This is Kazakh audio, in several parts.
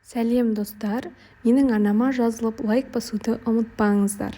Сәлем достар, менің арнама жазылып лайк басуды ұмытпаңыздар.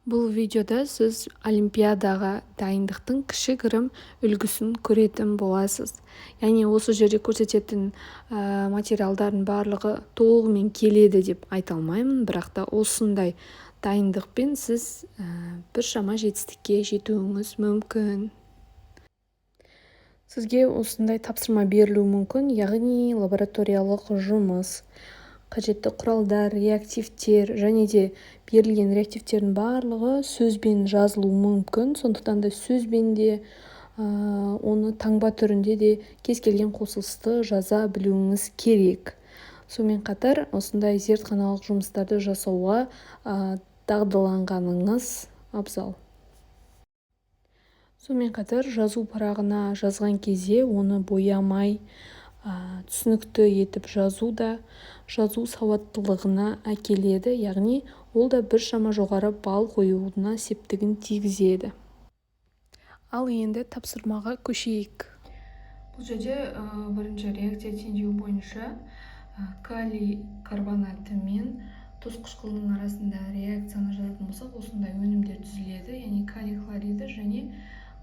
Бұл видеода сіз олимпиадаға дайындықтың кішігірім үлгісін көретін боласыз. Яғни осы жерде көрсететін материалдардың барлығы толығымен келеді деп айта алмаймын, бірақ та осындай дайындықпен сіз біршама жетістікке жетуіңіз мүмкін. Сізге осындай тапсырма берілуі мүмкін, яғни лабораториялық жұмыс, қажетті құралдар, реактивтер және де берілген реактивтердің барлығы сөзбен жазылуы мүмкін. Сондықтан да сөзбен де оны таңба түрінде де кез келген қосылысты жаза білуіңіз керек. Сонымен қатар осындай зертханалық жұмыстарды жасауға дағдыланғаныңыз абзал. Сонымен қатар жазу парағына жазған кезде оны боямай, түсінікті етіп жазу да жазу сауаттылығына әкеледі, яғни ол да біршама жоғары балл қоюына септігін тигізеді. Ал енді тапсырмаға көшейік. Бұл жерде бірінші реакция теңдеуі бойынша калий карбонаты мен тұз қышқылының арасында реакцияны жазатын болсақ, осындай өнімдер түзіледі, яғни калий хлориді және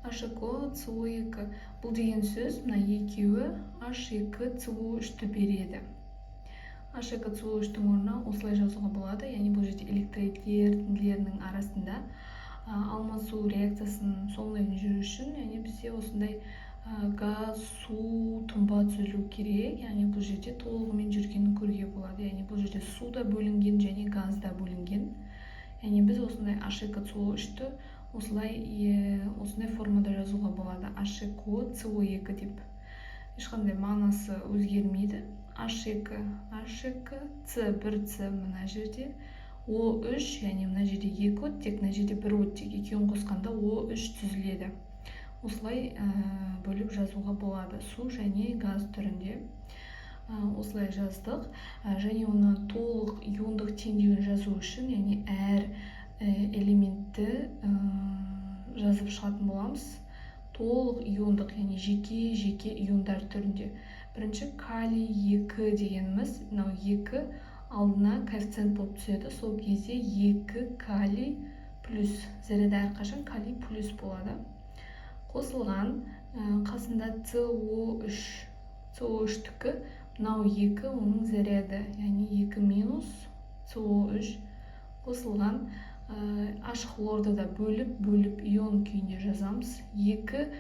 H2O, CO2. Бұл деген сөз, мына екеуі H2CO3-ті береді. H2CO3-тің орнына осылай жазуға болады, яғни бұл жерде электролит ерітінділерінің арасында алмасу реакциясының соңына жүру үшін, яғни бізде осындай газ, су, тұнба түзілу керек, яғни бұл жерде толығымен жүргенін көруге болады. Яғни бұл жерде су да бөлінген және газ да бөлінген. Яғни біз осындай H2CO3-ті осындай формада жазуға болады, H2O, CO2 деп. Ешқандай мағынасы өзгермейді. H2, C1C мына жерде, O3, яғни мына жерде 2 от, тек мына жерде 1 оттек, екеуін қосқанда O3 түзіледі. Осылай бөліп жазуға болады, су және газ түрінде. Осылай жаздық, және оны толық иондық теңдеуін жазу үшін, яғни әр элементті жазып шығатын боламыз. Толық иондық, яғни жеке иондар түрінде. Бірінші калий 2 дегеніміз, мынау 2 алдына коэффициент болып түседі. Сол кезде 2 калий плюс, заряды әрқашан калий плюс болады. Қосылған қасында CO3-тікі, мынау 2, оның заряды, яғни 2 минус CO3 қосылған. H хлорды да бөліп ион күйінде жазамыз. 2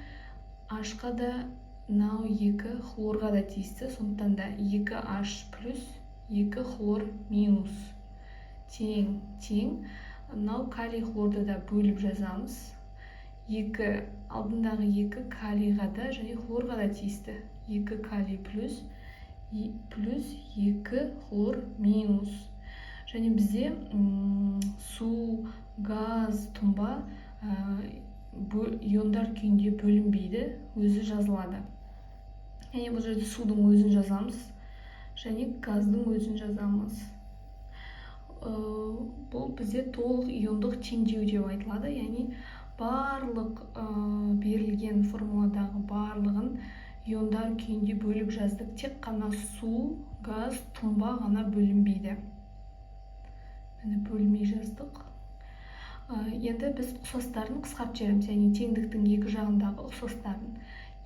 H-қа да, мынау 2 хлорға да тиісті, сондықтан да 2H плюс 2 хлор минус тең. Мынау калий хлорды да бөліп жазамыз. 2 алдындағы 2 калийға да және хлорға да тиісті. 2 калий плюс 2 хлор минус. Және бізде су, газ, тұнба иондар күйінде бөлінбейді, өзі жазылады. Яғни бұл жерде судың өзін жазамыз, және газдың өзін жазамыз. Бұл бізде толық иондық теңдеу деп айтылады, яғни барлық берілген формуладағы барлығын иондар күйінде бөліп жаздық, тек қана су, газ, тұнба ғана бөлінбейді. Бөлмей жаздық. Енді біз ұқсастарын қысқартып жібереміз, яғни теңдіктің екі жағындағы ұқсастарын.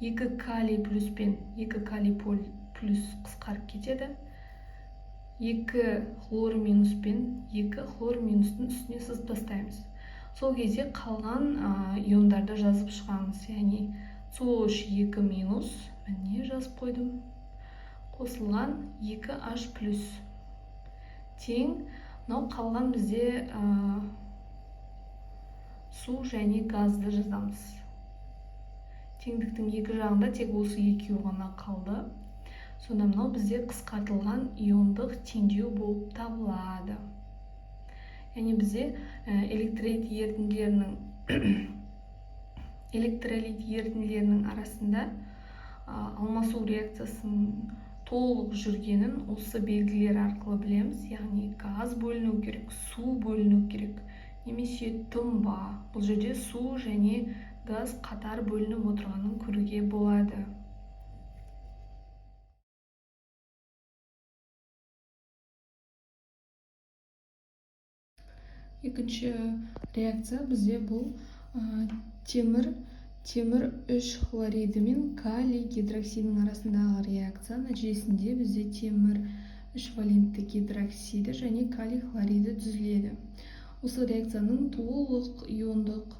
2 калий плюс пен 2 калий плюс қысқарып кетеді. 2 хлор минус пен 2 хлор минустың үстіне сызып тастаймыз. Сол кезде қалған иондарды жазып шығамыз, яғни CO3 2 минус, міне жазып қойдым, қосылған 2H плюс тең. Мынау қалған бізде су және газды жазамыз. Теңдіктің екі жағында тек осы екеуі ғана қалды. Сонда мынау бізде қысқартылған иондық теңдеу болып табылады. Яғни бізде электролит ерітінділерінің арасында алмасу реакциясының толық жүргенін осы белгілер арқылы білеміз. Яғни газ бөліну керек, су бөліну керек, немесе тұнба. Бұл жерде су және газ қатар бөлініп отырғанын көруге болады. Екінші реакция бізде бұл темір 3 хлориді мен калий гидроксидінің арасындағы реакция. Нәтижесінде бізде темір 3 валентті гидроксиді және калий хлориді түзіледі. Осы реакцияның толық иондық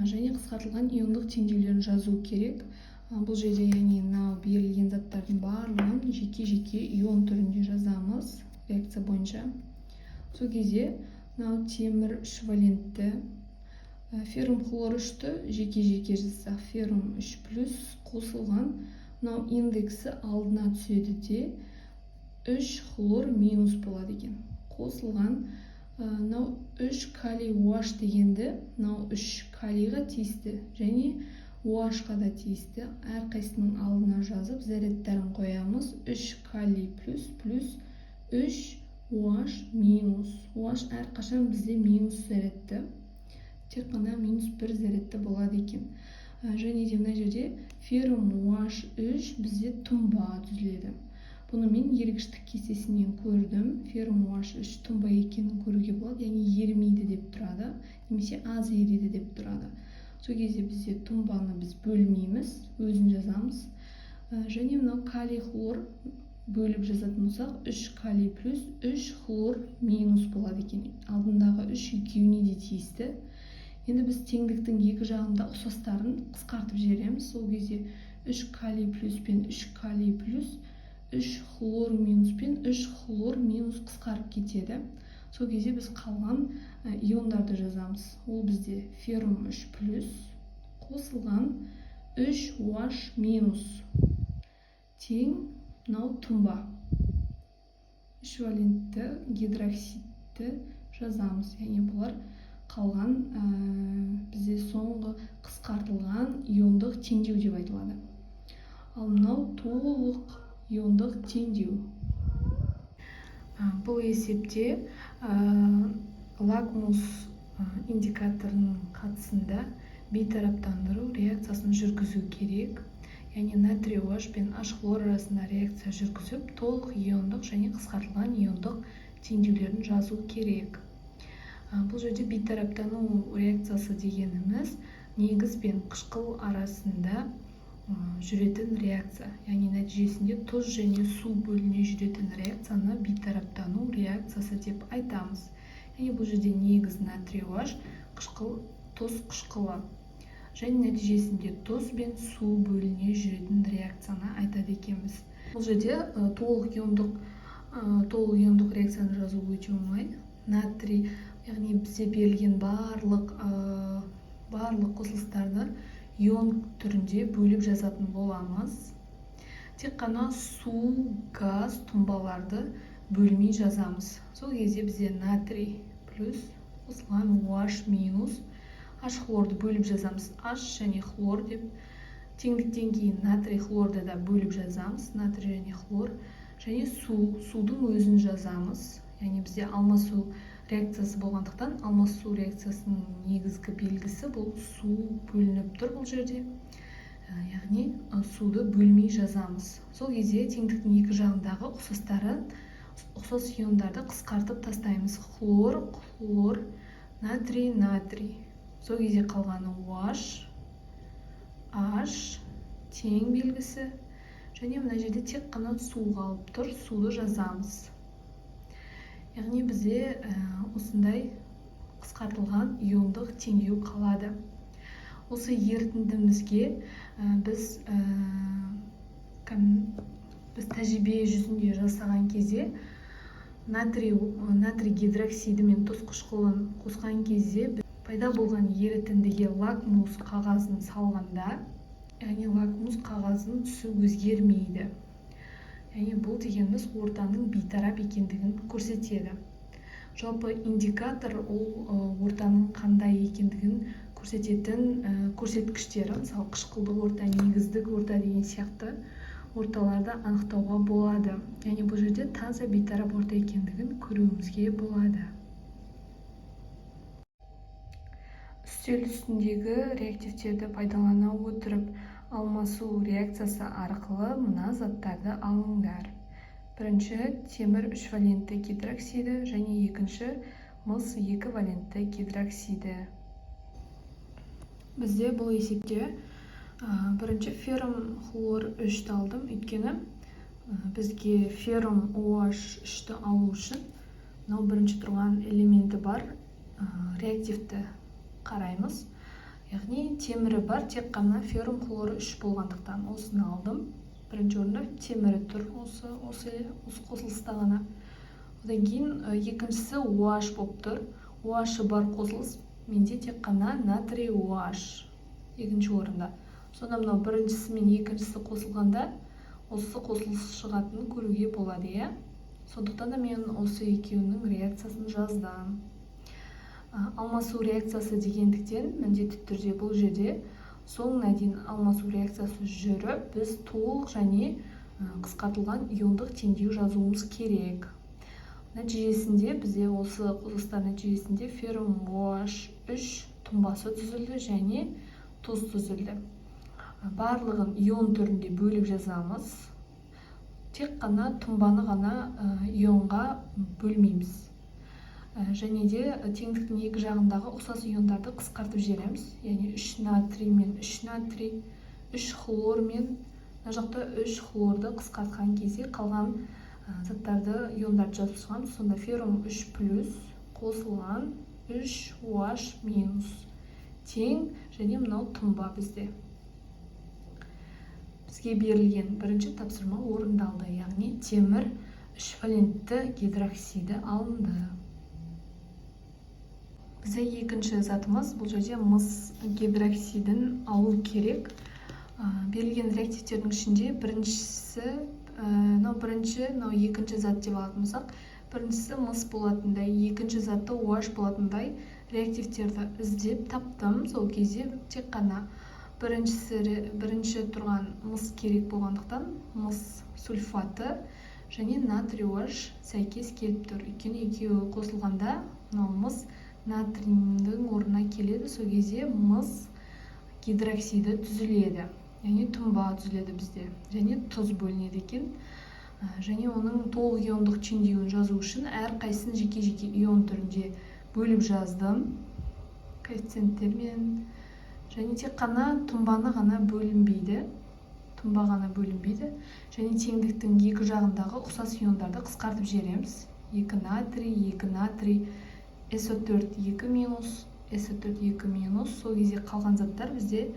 және қысқартылған иондық теңдеулерін жазу керек. Бұл жерде мынау берілген заттардың барлығын жеке-жеке ион түрінде жазамыз реакция бойынша. Сол кезде мынау темір 3 валентті, феррум хлор 3-ті жеке-жеке жазсақ, феррум 3 плюс қосылған, мынау индексі алдына түседі де 3 хлор минус болады екен. Қосылған мынау 3 калий OH дегенді мынау 3 калийға тиісті және OH-қа да тиісті. Әрқайсының алдына жазып зарядтарын қоямыз. 3 калий плюс 3 OH минус. OH әрқашан бізде минус зарядты. Тек қана минус 1 зарядты болады екен. Және де мына жерде феррум OH 3 бізде тұнба түзіледі. Бұны мен ергіштік кестесінен көрдім. Феррум OH 3 тұнба екенін көруге болады, яғни ерімейді деп тұрады, немесе аз ериді деп тұрады. Сол кезде бізде тұнбаны біз бөлмейміз, өзін жазамыз. Және мынау калий хлор бөліп жазатын болсақ, 3 калий плюс 3 хлор минус болады екен. Алдындағы 3 екеуіне де тиісті. Енді біз теңдіктің екі жағында ұқсастарын қысқартып жібереміз. Сол кезде 3 калий плюс пен 3 калий плюс 3 хлор минус пен 3 хлор минус қысқарып кетеді. Сол кезде біз қалған иондарды жазамыз. Ол бізде феррум 3 плюс қосылған 3 OH минус тең мынау тұнба 3 валентті гидроксидті жазамыз. Яғни бұлар қалған бізде соңғы қысқартылған иондық теңдеу деп айтылады. Ал мынау толық иондық теңдеу. Бұл есепте лакмус индикаторының қатысында бейтараптандыру реакциясын жүргізу керек. Яғни натрий OH пен H хлор арасында реакция жүргізіп, толық иондық және қысқартылған иондық теңдеулерін жазу керек. Бұл жерде бейтараптану реакциясы дегеніміз негіз бен қышқыл арасында жүретін реакция. Яғни нәтижесінде тұз және су бөліне жүретін реакцияны бейтараптану реакциясы деп айтамыз. Яғни бұл жерде негіз натрий OH, қышқыл тұз қышқылы. Және нәтижесінде тұз бен су бөліне жүретін реакцияны айтады екенбіз. Бұл жерде толық иондық реакцияны жазу өте оңай. Натрий, яғни бізде берілген барлық қосылыстарды ион түрінде бөліп жазатын боламыз. Тек қана су, газ, тұнбаларды бөлмей жазамыз. Сол кезде бізде натрий плюс қосылған OH минус H хлорды бөліп жазамыз. H және хлор деп. Теңдіктен кейін натрий хлорды да бөліп жазамыз. Натрий және хлор. Және судың өзін жазамыз. Яғни бізде алмасу реакциясы болғандықтан, алмасу реакциясының негізгі белгісі бұл су бөлініп тұр бұл жерде. Яғни суды бөлмей жазамыз. Сол кезде теңдіктің екі жағындағы ұқсас иондарды қысқартып тастаймыз. Хлор, хлор, натрий, натрий. Сол кезде қалғаны OH, H, тең белгісі. Және мына жерде тек қана су қалып тұр, суды жазамыз. Яғни бізде осындай қысқартылған иондық теңдеу қалады. Осы ерітіндімізге біз тәжірибе жүзінде жасаған кезде натрий гидроксиді мен тұз қышқылын қосқан кезде пайда болған ерітіндіге лакмус қағазын салғанда, яғни лакмус қағазының түсі өзгермейді. Яғни бұл дегеніміз ортаның бейтарап екендігін көрсетеді. Жалпы индикатор ол ортаның қандай екендігін көрсететін көрсеткіштері, мысалы қышқылдық орта, негіздік орта деген сияқты орталарды анықтауға болады. Яғни бұл жерде таза бейтарап орта екендігін көруімізге болады. Үстел үстіндегі реактивтерді пайдалана отырып, алмасу реакциясы арқылы мына заттарды алыңдар. Бірінші темір 3 валентті гидроксиді және екінші мыс 2 валентті гидроксиді. Бізде бұл есепте бірінші феррум хлор 3-ті алдым, өйткені бізге феррум OH 3-ті алу үшін мынау бірінші тұрған элементі бар реактивті қараймыз. Яғни темірі бар, тек қана феррум хлоры 3 болғандықтан осыны алдым. Бірінші орында темірі тұр, осы қосылыста ғана. Одан кейін екіншісі OH болып тұр. OH бар қосылыс, менде тек қана натрий OH екінші орында. Сонда мынау біріншісі мен екіншісі қосылғанда осы қосылыс шығатынын көруге болады, иә? Сондықтан да мен осы екеуінің реакциясын жаздым. Алмасу реакциясы дегендіктен міндетті түрде бұл жерде соңына дейін алмасу реакциясы жүріп, біз толық және қысқартылған иондық теңдеу жазуымыз керек. Нәтижесінде бізде осы қосылыстар нәтижесінде феррум OH 3 тұнбасы түзілді және тұз түзілді. Барлығын ион түрінде бөліп жазамыз. Тек қана тұнбаны ғана ионға бөлмейміз. Және де теңдіктің екі жағындағы ұқсас иондарды қысқартып жібереміз. Яғни 3 натрий мен 3 натрий, 3 хлор мен мына жақта 3 хлорды қысқартқан кезде қалған заттарды иондарды жазып шығамыз. Сонда феррум 3 плюс қосылған 3 OH минус тең және мынау тұнба бізде. Бізге берілген бірінші тапсырма орындалды, яғни темір 3 валентті гидроксиді алынды. Бізде екінші затымыз, бұл жерде мыс гидроксидін алу керек. Берілген реактивтердің ішінде біріншісі, екінші зат деп алатын болсақ, біріншісі мыс болатындай, екінші затты OH болатындай реактивтерді іздеп таптым. Сол кезде тек қана бірінші тұрған мыс керек болғандықтан мыс сульфаты және натрий OH сәйкес келіп тұр. Өйткені екеуі қосылғанда мыс натрийдің орнына келеді. Сол кезде мыс гидроксиді түзіледі. Яғни тұнба түзіледі бізде. Және тұз бөлінеді екен. Және оның толық иондық теңдеуін жазу үшін әрқайсысын жеке-жеке ион түрінде бөліп жаздым. Коэффициенттермен. Және тек қана тұнбаны ғана бөлінбейді. Тұнба ғана бөлінбейді. Және теңдіктің екі жағындағы ұқсас иондарды қысқартып жібереміз. 2 натрий, 2 натрий, SO4 2 минус, SO4 2 минус. Сол кезде қалған заттар бізде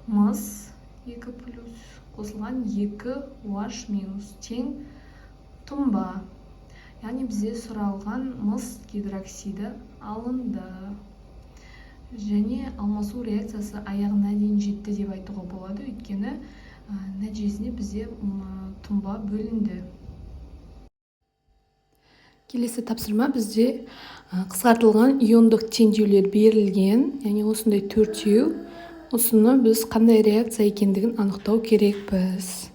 мыс 2 плюс қосылған 2 OH минус тең тұнба. Яғни бізде сұралған мыс гидроксиді алынды. Және алмасу реакциясы аяғына дейін жетті деп айтуға болады, өйткені нәтижесінде бізде тұнба бөлінді. Келесі тапсырма бізде қысқартылған иондық теңдеулер берілген, яғни осындай 4-еу. Осыны біз қандай реакция екендігін анықтау керекпіз.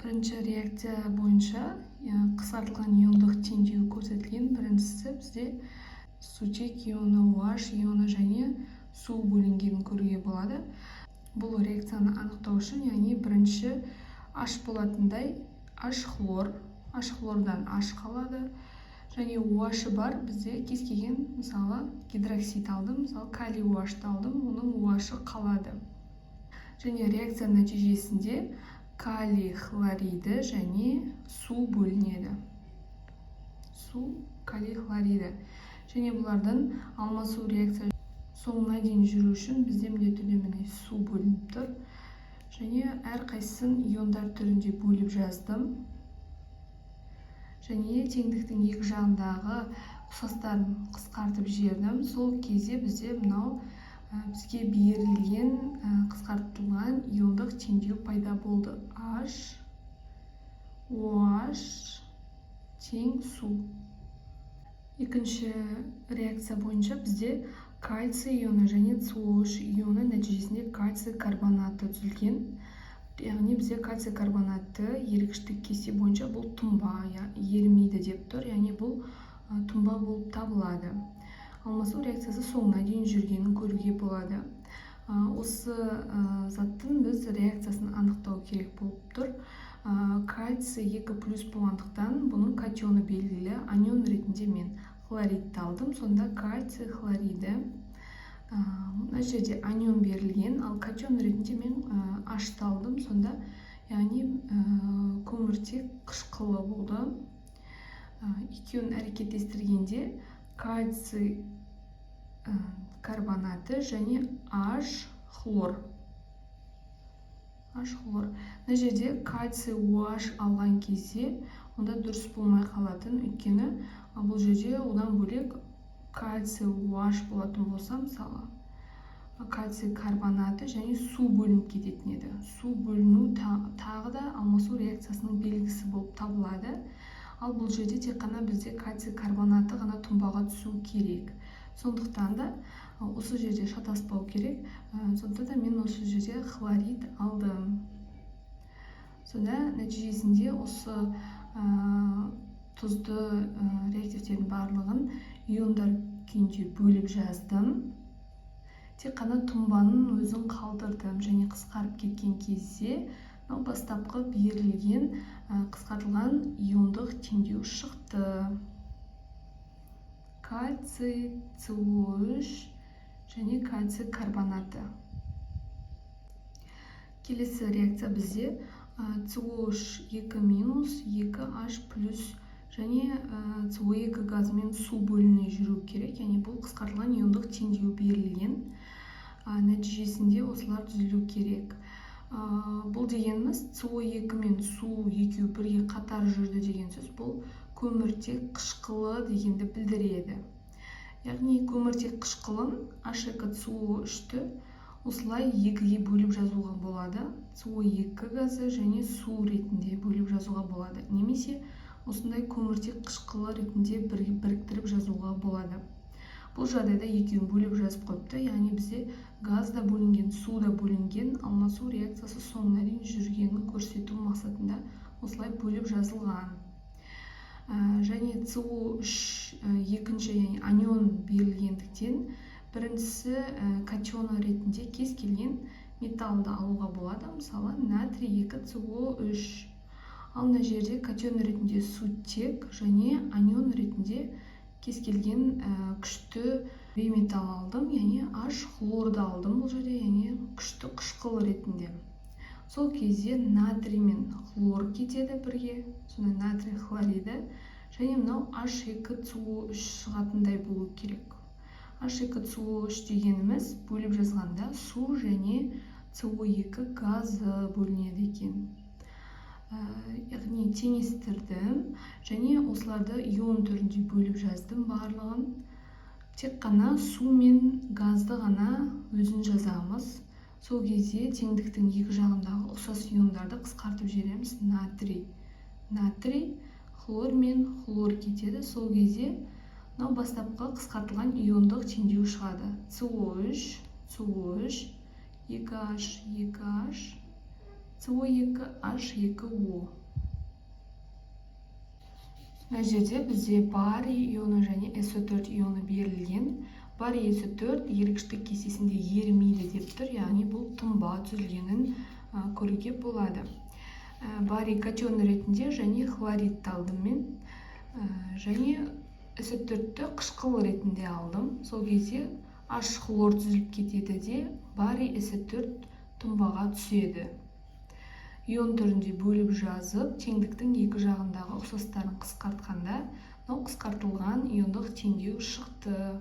Бірінші реакция бойынша қысқартылған иондық теңдеу көрсетілген. Біріншісі бізде сутек ионы, OH ионы және су бөлінгенін көруге болады. Бұл реакцияны анықтау үшін, яғни бірінші H болатындай H хлор, H хлордан H қалады. Және OH бар, бізде кез келген, мысалы, гидроксид алдым, мысалы, калий OH-ты алдым, оның OH қалады. Және реакция нәтижесінде калий хлориді және су бөлінеді. Су, калий хлориді. Және бұлардың алмасу реакция соңына дейін жүру үшін бізде міндетті су бөлініп тұр. Және әрқайсысын иондар түрінде бөліп жаздым. Және теңдіктің екі жағындағы ұқсастарын қысқартып жібердім. Сол кезде бізде мынау бізге берілген қысқартылған иондық теңдеу пайда болды. H, OH тең су. Екінші реакция бойынша бізде кальций ионы және COH ионы нәтижесінде кальций карбонаты түзілген. Яғни бізде кальций карбонаты ерікіштік кесте бойынша бұл тұнба ерімейді деп тұр. Яғни бұл тұнба болып табылады. Алмасу реакциясы соңына дейін жүргенін көруге болады. Осы заттың біз реакциясын анықтау керек болып тұр. Кальций 2 плюс болғандықтан бұның катионы белгілі. Анион ретінде мен хлоридті алдым. Сонда кальций хлориді. Мына жерде анион берілген, ал катион ретінде мен H-ты алдым. Сонда яғни көміртек қышқылы болды. Екеуін әрекеттестіргенде кальций карбонаты және H хлор. Мына жерде кальций OH алған кезде онда дұрыс болмай қалатын, өйткені бұл жерде одан бөлек кальций OH болатын болса, мысалы кальций карбонаты және су бөлініп кететін еді. Су бөліну тағы да алмасу реакциясының белгісі болып табылады. Ал бұл жерде тек қана бізде кальций карбонаты ғана тұнбаға түсу керек. Сондықтан да осы жерде шатаспау керек. Сонда да мен осы жерде хлорид алдым. Сонда нәтижесінде осы тұзды реактивтердің барлығын иондар күйінде бөліп жаздым. Тек қана тұнбаның өзін қалдырдым және қысқарып кеткен кезде бастапқы берілген қысқартылған иондық теңдеу шықты. Кальций, CO3 және кальций карбонаты. Келесі реакция бізде CO3 2-, 2H+, және CO2 газымен су бөліне жүру керек. Яғни бұл қысқартылған иондық теңдеу берілген. Нәтижесінде осылар түзілу керек. Бұл дегеніміз CO2 мен су екеуі бірге қатар жүрді деген сөз. Бұл көміртек қышқылы дегенді білдіреді. Яғни көміртек қышқылын H2CO3-ті осылай екіге бөліп жазуға болады. CO2 газы және су ретінде бөліп жазуға болады. Немесе осындай көміртек қышқылы ретінде біріктіріп жазуға болады. Бұл жағдайда екеуін бөліп жазып қойыпты. Яғни бізде газ да бөлінген, су да бөлінген, алмасу реакциясы соңына дейін жүргенін көрсету мақсатында осылай бөліп жазылған. Және CO3 екінші, яғни анион берілгендіктен біріншісі катионы ретінде кез келген металлды алуға болады. Мысалы, натрий 2CO3. Ал мына жерде катион ретінде сутек және анион ретінде кез келген күшті бейметалл алдым, яғни H хлорды алдым бұл жерде, яғни күшті қышқыл ретінде. Сол кезде натрий мен хлор кетеді бірге, сонда натрий хлориді, және мынау H2CO3 шығатындай болу керек. H2CO3 дегеніміз бөліп жазғанда су және CO2 газы бөлінеді екен. Яғни теңестірдім және осыларды ион түрінде бөліп жаздым барлығын. Тек қана су мен газды ғана өзін жазамыз. Сол кезде теңдіктің екі жағындағы ұқсас иондарды қысқартып жібереміз. Натрий, хлор мен хлор кетеді. Сол кезде бастапқы қысқартылған иондық теңдеу шығады. CO3, 2H, CO2H2O. Мына жерде бізде барий ионы және SO4 ионы берілген. Барий SO4 ерікіштік кестесінде ерімейді деп тұр, яғни бұл тұнба түзілгенін көруге болады. Барий катион ретінде және хлоридті алдым мен. Және SO4-ті қышқыл ретінде алдым. Сол кезде H хлор түзіліп кетеді де барий SO4 тұнбаға түседі. Ион түрінде бөліп жазып, теңдіктің екі жағындағы ұқсастарын қысқартқанда, қысқартылған иондық теңдеу шықты.